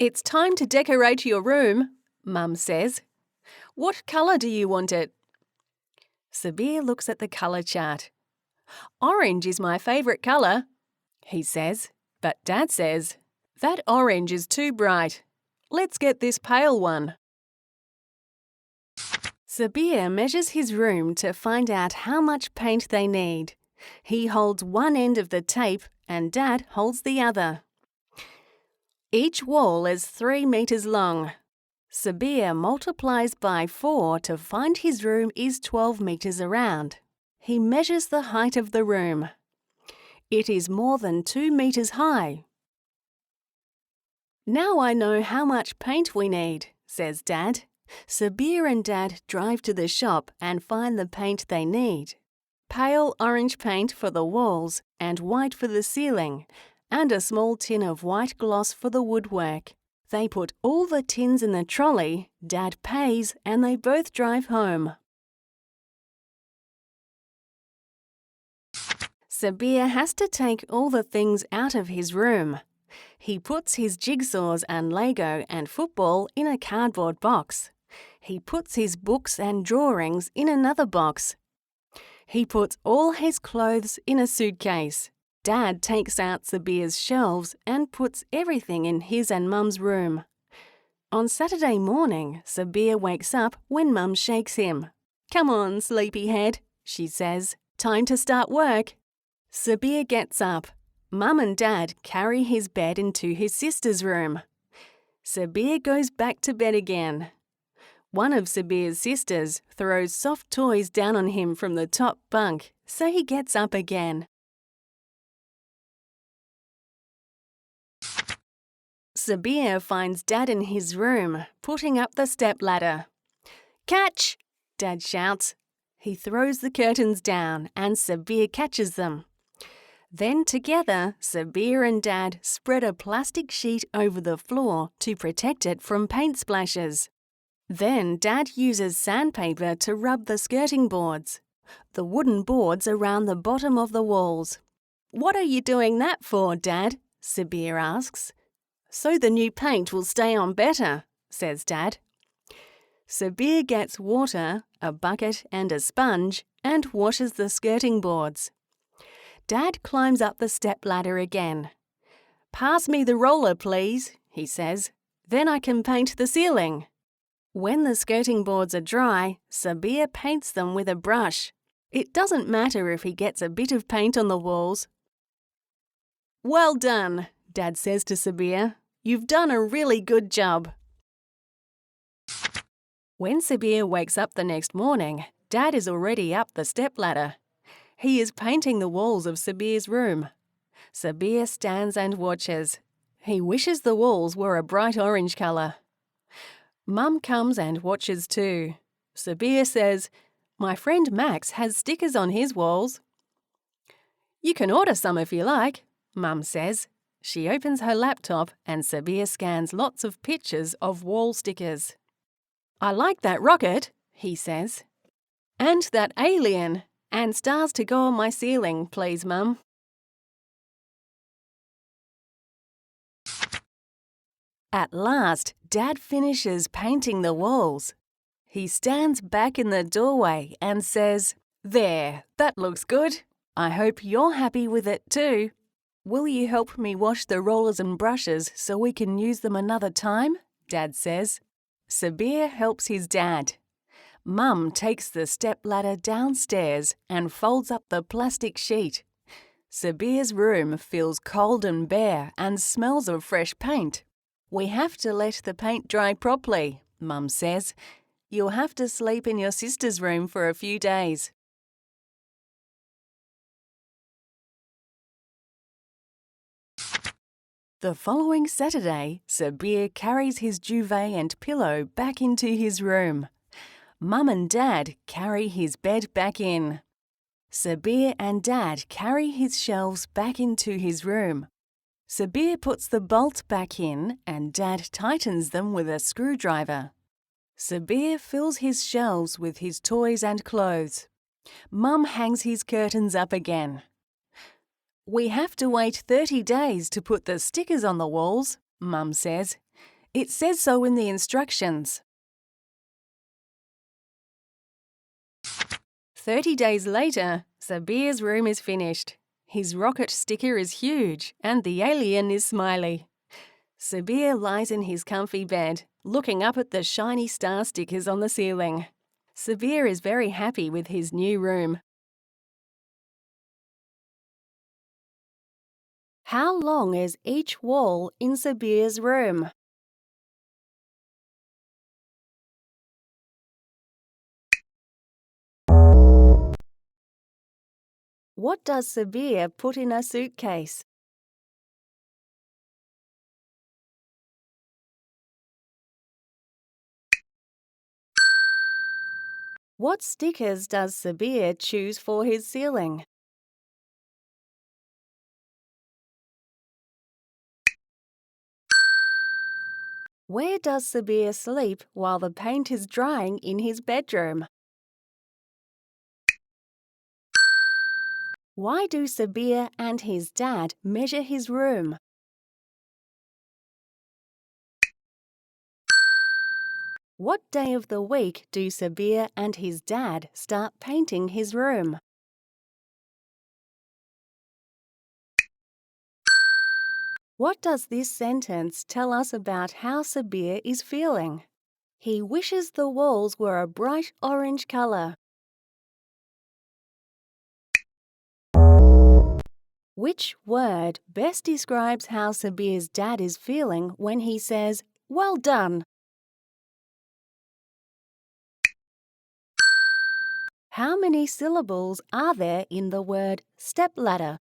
It's time to decorate your room, Mum says. What colour do you want it? Sabir looks at the colour chart. Orange is my favourite colour, he says, but Dad says, that orange is too bright. Let's get this pale one. Sabir measures his room to find out how much paint they need. He holds one end of the tape and Dad holds the other. Each wall is 3 metres long. Sabir multiplies by 4 to find his room is 12 metres around. He measures the height of the room. It is more than 2 metres high. Now I know how much paint we need, says Dad. Sabir and Dad drive to the shop and find the paint they need. Pale orange paint for the walls and white for the ceiling, and a small tin of white gloss for the woodwork. They put all the tins in the trolley, Dad pays, and they both drive home. Sabir has to take all the things out of his room. He puts his jigsaws and Lego and football in a cardboard box. He puts his books and drawings in another box. He puts all his clothes in a suitcase. Dad takes out Sabir's shelves and puts everything in his and Mum's room. On Saturday morning, Sabir wakes up when Mum shakes him. "Come on, sleepyhead," she says. "Time to start work." Sabir gets up. Mum and Dad carry his bed into his sister's room. Sabir goes back to bed again. One of Sabir's sisters throws soft toys down on him from the top bunk, so he gets up again. Sabir finds Dad in his room, putting up the stepladder. "Catch!" Dad shouts. He throws the curtains down and Sabir catches them. Then together, Sabir and Dad spread a plastic sheet over the floor to protect it from paint splashes. Then Dad uses sandpaper to rub the skirting boards, the wooden boards around the bottom of the walls. "What are you doing that for, Dad?" Sabir asks. "So the new paint will stay on better," says Dad. Sabir gets water, a bucket and a sponge and washes the skirting boards. Dad climbs up the stepladder again. "Pass me the roller, please," he says. "Then I can paint the ceiling." When the skirting boards are dry, Sabir paints them with a brush. It doesn't matter if he gets a bit of paint on the walls. "Well done," Dad says to Sabir. "You've done a really good job." When Sabir wakes up the next morning, Dad is already up the stepladder. He is painting the walls of Sabir's room. Sabir stands and watches. He wishes the walls were a bright orange colour. Mum comes and watches too. Sabir says, "My friend Max has stickers on his walls." "You can order some if you like," Mum says. She opens her laptop and Sabir scans lots of pictures of wall stickers. "I like that rocket," he says. "And that alien. And stars to go on my ceiling, please, Mum." At last, Dad finishes painting the walls. He stands back in the doorway and says, "There, that looks good. I hope you're happy with it too. Will you help me wash the rollers and brushes so we can use them another time?" Dad says. Sabir helps his dad. Mum takes the stepladder downstairs and folds up the plastic sheet. Sabir's room feels cold and bare and smells of fresh paint. "We have to let the paint dry properly," Mum says. "You'll have to sleep in your sister's room for a few days." The following Saturday, Sabir carries his duvet and pillow back into his room. Mum and Dad carry his bed back in. Sabir and Dad carry his shelves back into his room. Sabir puts the bolt back in and Dad tightens them with a screwdriver. Sabir fills his shelves with his toys and clothes. Mum hangs his curtains up again. "We have to wait 30 days to put the stickers on the walls," Mum says. It says so in the instructions. 30 days later, Sabir's room is finished. His rocket sticker is huge and the alien is smiley. Sabir lies in his comfy bed, looking up at the shiny star stickers on the ceiling. Sabir is very happy with his new room. How long is each wall in Sabir's room? What does Sabir put in a suitcase? What stickers does Sabir choose for his ceiling? Where does Sabir sleep while the paint is drying in his bedroom? Why do Sabir and his dad measure his room? What day of the week do Sabir and his dad start painting his room? What does this sentence tell us about how Sabir is feeling? He wishes the walls were a bright orange colour. Which word best describes how Sabir's dad is feeling when he says, "Well done"? How many syllables are there in the word stepladder?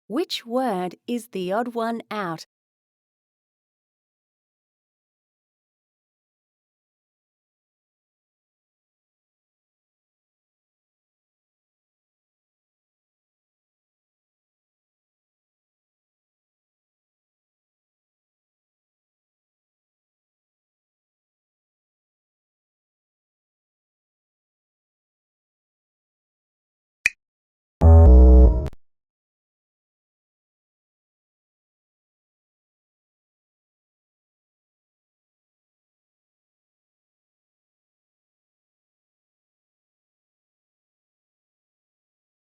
Which word is the odd one out